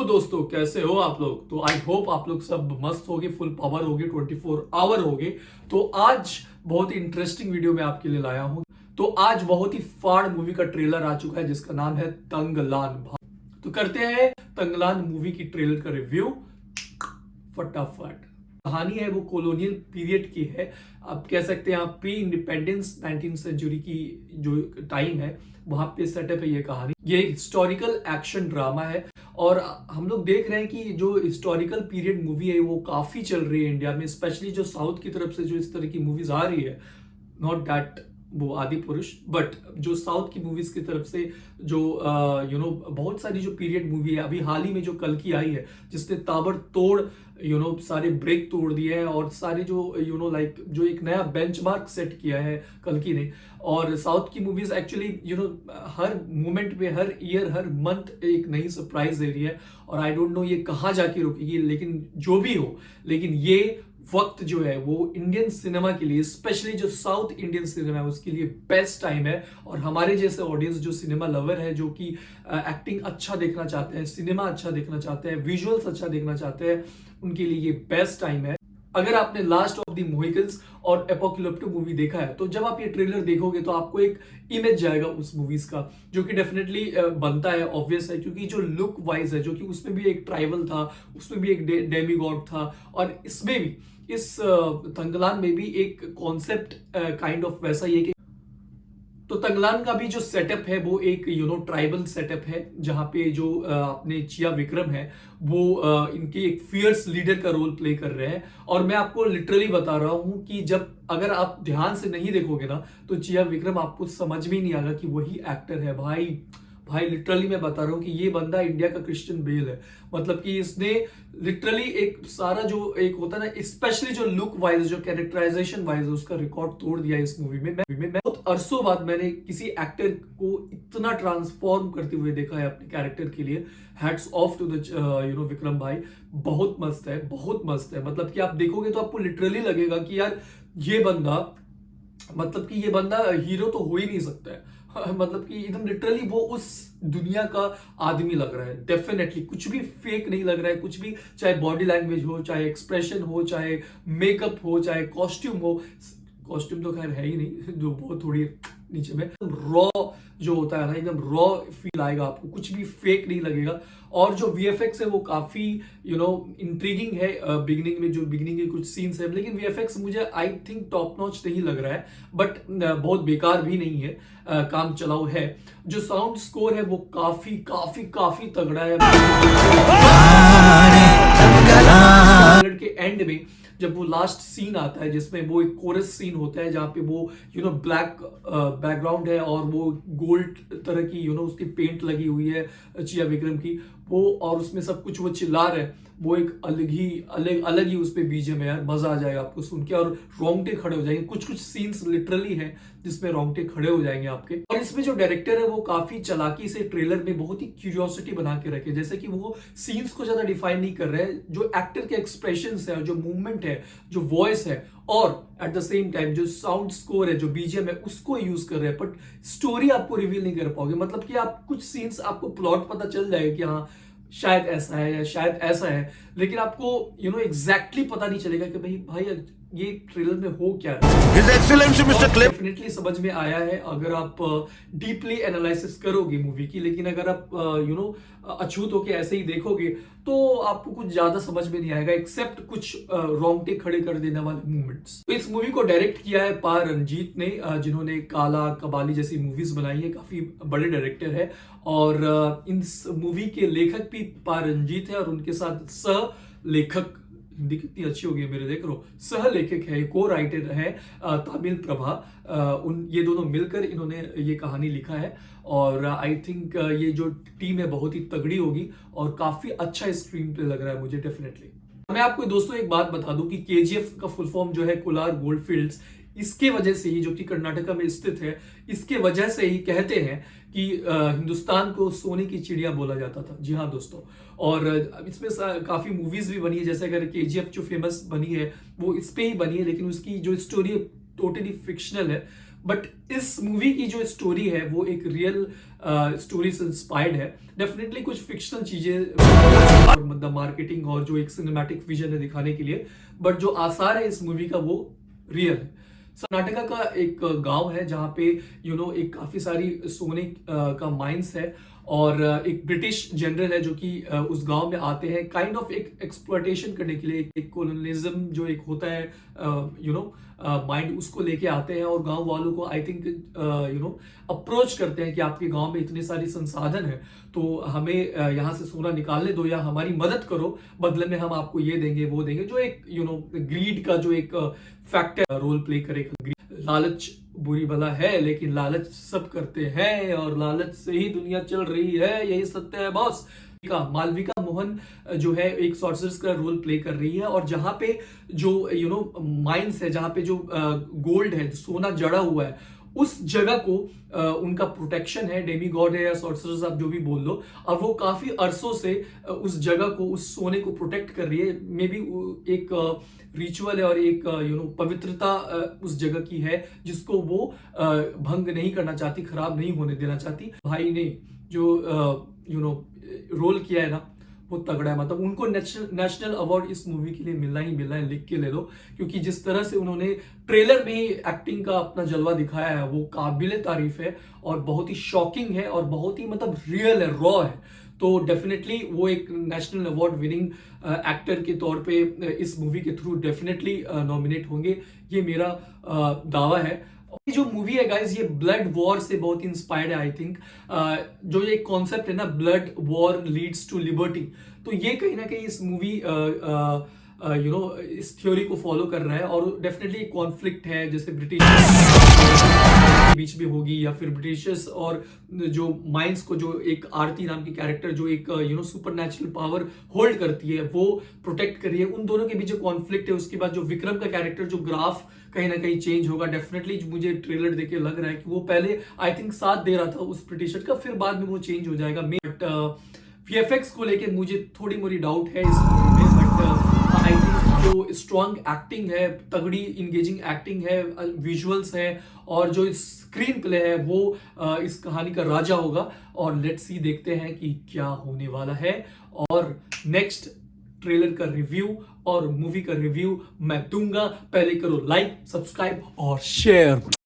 दोस्तों, कैसे हो आप लोग। तो आई होप आप लोग सब मस्त होगे, फुल पावर होगे, 24 आवर होगे। तो आज बहुत ही इंटरेस्टिंग वीडियो मैं आपके लिए लाया हूं। तो आज बहुत ही फाड़ मूवी का ट्रेलर आ चुका है जिसका नाम है तंगलान। तो करते हैं तंगलान मूवी की ट्रेलर का रिव्यू फटाफट। कहानी है वो कॉलोनियल पीरियड की है। आप कह सकते हैं आप प्री इंडिपेंडेंस 19th सेंचुरी की जो टाइम है वहां पे सेटअप है ये कहानी। ये एक हिस्टोरिकल एक्शन ड्रामा है और हम लोग देख रहे हैं कि जो हिस्टोरिकल पीरियड मूवी है वो काफी चल रही है इंडिया में, स्पेशली जो साउथ की तरफ से जो इस तरह की मूवीज आ रही है। नॉट दैट वो आदि पुरुष, बट जो साउथ की मूवीज की तरफ से जो बहुत सारी जो पीरियड मूवी है, अभी हाल ही में जो कल की आई है जिसने ताबड़तोड़ सारे ब्रेक तोड़ दिए हैं और सारे जो लाइक जो एक नया बेंचमार्क सेट किया है कल की ने। और साउथ की मूवीज एक्चुअली हर मोमेंट पे, हर ईयर, हर मंथ एक नई सरप्राइज दे रही है और आई डोंट नो ये कहाँ जाके रुकेगी। लेकिन जो भी हो, लेकिन ये वक्त जो है वो इंडियन सिनेमा के लिए, स्पेशली जो साउथ इंडियन सिनेमा है उसके लिए बेस्ट टाइम है। और हमारे जैसे ऑडियंस जो सिनेमा लवर है, जो कि एक्टिंग अच्छा देखना चाहते हैं, सिनेमा अच्छा देखना चाहते हैं, विजुअल्स अच्छा देखना चाहते हैं, उनके लिए ये बेस्ट टाइम है। अगर आपने लास्ट ऑफ द मोहिकन्स और एपोकलिप्टो मूवी देखा है तो जब आप ये ट्रेलर देखोगे तो आपको एक इमेज जाएगा उस मूवीज का, जो कि डेफिनेटली बनता है, ऑब्वियस है, क्योंकि जो लुक वाइज है, जो कि उसमें भी एक ट्राइबल था, उसमें भी एक डेमी गॉड था और इसमें भी इस तंगलान में भी एक कॉन्सेप्ट काइंड ऑफ वैसा ही है कि तो तंगलान का भी जो सेटअप है वो एक ट्राइबल सेटअप है, जहां पे जो अपने चिया विक्रम है वो इनके एक फियर्स लीडर का रोल प्ले कर रहे हैं। और मैं आपको लिटरली बता रहा हूं कि जब अगर आप ध्यान से नहीं देखोगे ना तो चिया विक्रम आपको समझ में नहीं आएगा कि वही एक्टर है। भाई लिटरली मैं बता रहा हूँ कि ये बंदा इंडिया का क्रिश्चियन बेल है। मतलब कि इसने लिटरली एक सारा जो एक होता है ना, स्पेशली जो लुक वाइज, जो कैरेक्टराइजेशन वाइज, उसका रिकॉर्ड तोड़ दिया इस मूवी में। मैं बहुत अरसों बाद मैंने किसी एक्टर को इतना ट्रांसफॉर्म करते हुए देखा है अपने कैरेक्टर के लिए। Hats off to the Vikram भाई, बहुत मस्त है, बहुत मस्त है। मतलब कि आप देखोगे तो आपको लिटरली लगेगा कि यार ये बंदा, मतलब कि ये बंदा हीरो तो हो ही नहीं सकता है। मतलब कि एकदम लिटरली वो उस दुनिया का आदमी लग रहा है। डेफिनेटली कुछ भी फेक नहीं लग रहा है, कुछ भी, चाहे बॉडी लैंग्वेज हो, चाहे एक्सप्रेशन हो, चाहे मेकअप हो, चाहे कॉस्ट्यूम हो। कॉस्ट्यूम तो खैर है ही नहीं, जो बहुत थोड़ी नीचे में रॉ जो होता है ना, एकदम रॉ फील आएगा आपको, कुछ भी फेक नहीं लगेगा। और जो वीएफएक्स है वो काफी इंट्रीगिंग है। बिगिनिंग के कुछ सीन्स है, लेकिन वीएफएक्स मुझे आई थिंक टॉप नॉच नहीं लग रहा है, बट बहुत बेकार भी नहीं है, काम चलाऊ है। जो साउंड स्कोर है वो काफी काफी काफी तगड़ा है। के एंड में जब वो लास्ट सीन आता है जिसमें वो एक कोरस सीन होता है, जहां पे वो ब्लैक बैकग्राउंड है और वो गोल्ड तरह की उसकी पेंट लगी हुई है चिया विक्रम की, वो और उसमें सब कुछ वो चिल्ला रहे हैं, वो एक अलग ही उस पे बीजीएम है यार। मजा आ जाएगा आपको सुन के और रोंगटे खड़े हो जाएंगे। कुछ सीन्स लिटरली हैं जिसमें रोंगटे खड़े हो जाएंगे आपके। और इसमें जो डायरेक्टर है वो काफी चालाकी से ट्रेलर में बहुत ही क्यूरियोसिटी बना के रखे, जैसे कि वो सीन्स को ज्यादा डिफाइन नहीं कर रहे हैं, जो एक्टर के एक्सप्रेशंस है, जो मूवमेंट है, जो वॉइस है, और एट द सेम टाइम जो साउंड स्कोर है, जो बीजीएम है, उसको यूज कर रहे हैं। बट स्टोरी आपको रिवील नहीं कर पाओगे। मतलब कि आप कुछ सीन्स, आपको प्लॉट पता चल जाएगा कि हाँ शायद ऐसा है या शायद ऐसा है, लेकिन आपको एग्जैक्टली पता नहीं चलेगा कि भाई ये ट्रेलर में हो क्या है। डेफिनेटली समझ में आया है अगर आप डीपली एनालिसिस करोगे मूवी की, लेकिन अगर आप अछूत होके ऐसे ही देखोगे तो आपको कुछ ज्यादा समझ में नहीं आएगा, एक्सेप्ट कुछ रोंगटे खड़े कर देने वाले मूवमेंट्स। तो इस मूवी को डायरेक्ट किया है पा रंजीत ने, जिन्होंने काला, कबाली जैसी मूवीज बनाई है, काफी बड़े डायरेक्टर है। और इस मूवी के लेखक भी पा रंजीत है और उनके साथ सह लेखक, हिंदी कितनी अच्छी होगी मेरे, देख लो, सह लेखक है, को राइटर है तामिल प्रभा। ये दोनों मिलकर इन्होंने ये कहानी लिखा है। और आई थिंक ये जो टीम है बहुत ही तगड़ी होगी और काफी अच्छा स्क्रीन प्ले लग रहा है मुझे डेफिनेटली। मैं आपको दोस्तों एक बात बता दूं कि केजीएफ का फुल फॉर्म जो है कोलार गोल्डफील्ड्स, इसके वजह से ही, जो कि कर्नाटका में स्थित है, इसके वजह से ही कहते हैं कि हिंदुस्तान को सोने की चिड़िया बोला जाता था। जी हाँ दोस्तों। और इसमें काफी मूवीज भी बनी है, जैसे अगर केजीएफ जो फेमस बनी है वो इस पे ही बनी है, लेकिन उसकी जो स्टोरी टोटली फिक्शनल है। बट इस मूवी की जो स्टोरी है वो एक रियल स्टोरी से इंस्पायर्ड है। डेफिनेटली कुछ फिक्शनल चीजें और मतलब मार्केटिंग और जो एक सिनेमैटिक विजन है दिखाने के लिए, बट जो आसार है इस मूवी का वो रियल है। कर्नाटका का एक गांव है जहां पे एक काफी सारी सोने का माइंस है, और एक ब्रिटिश जनरल है जो कि उस गांव में आते हैं काइंड ऑफ एक एक्सप्लॉयटेशन करने के लिए, एक कोलोनिज्म जो एक होता है माइंड, उसको लेके आते हैं और गांव वालों को आई थिंक अप्रोच करते हैं कि आपके गांव में इतने सारे संसाधन है, तो हमें यहाँ से सोना निकालने दो या हमारी मदद करो, बदले में हम आपको ये देंगे वो देंगे। जो एक ग्रीड का जो एक फैक्टर रोल प्ले करेगा। लालच बुरी भला है, लेकिन लालच सब करते हैं और लालच से ही दुनिया चल रही है, यही सत्य है बॉस। मालविका मोहन जो है एक सॉर्सरर्स का रोल प्ले कर रही है, और जहां पे जो माइंस है, जहां पे जो गोल्ड है, सोना जड़ा हुआ है, उस जगह को उनका प्रोटेक्शन है, डेमी गॉड है या सॉर्सरर्स आप जो भी बोल लो, और वो काफी अरसों से उस जगह को, उस सोने को प्रोटेक्ट कर रही है। मे बी एक रिचुअल है और एक पवित्रता उस जगह की है जिसको वो भंग नहीं करना चाहती, खराब नहीं होने देना चाहती। भाई ने जो रोल किया है ना, वो तगड़ा है। मतलब उनको नेशनल अवार्ड इस मूवी के लिए मिलना ही मिलना है, लिख के ले लो, क्योंकि जिस तरह से उन्होंने ट्रेलर में ही एक्टिंग का अपना जलवा दिखाया है वो काबिले तारीफ है और बहुत ही शॉकिंग है और बहुत ही मतलब रियल है, रॉ है। तो डेफिनेटली वो एक नेशनल अवार्ड विनिंग एक्टर के तौर पे इस मूवी के थ्रू डेफिनेटली नॉमिनेट होंगे, ये मेरा दावा है। ये जो मूवी है गाइस, ये ब्लड वॉर से बहुत इंस्पायर्ड है आई थिंक। जो ये कॉन्सेप्ट है ना, blood war leads to liberty, तो ये कहीं ना कहीं इस मूवी इस थ्योरी को फॉलो कर रहा है। और डेफिनेटली कॉन्फ्लिक्ट है, जैसे ब्रिटिश के बीच में होगी, या फिर ब्रिटिशर्स और जो माइंस को, जो एक आरती नाम की कैरेक्टर जो एक सुपर नेचुरल पावर होल्ड करती है, वो प्रोटेक्ट कर रही है, उन दोनों के बीच जो कॉन्फ्लिक्ट है। उसके बाद जो विक्रम का कैरेक्टर जो ग्राफ कहीं ना कहीं चेंज होगा। डेफिनेटली मुझे ट्रेलर देख के लग रहा है कि वो पहले आई थिंक साथ दे रहा था उस ब्रिटिशर का, फिर बाद में वो चेंज हो जाएगा। बट वीएफएक्स को लेके मुझे थोड़ी मोरी डाउट है इस मूवी में, बट आई थिंक जो स्ट्रॉन्ग एक्टिंग है, तगड़ी इंगेजिंग एक्टिंग है, विजुअल्स है, और जो स्क्रीन प्ले है वो इस कहानी का राजा होगा। और लेट्स सी, देखते हैं कि क्या होने वाला है। और नेक्स्ट ट्रेलर का रिव्यू और मूवी का रिव्यू मैं दूंगा। पहले करो लाइक, सब्सक्राइब और शेयर।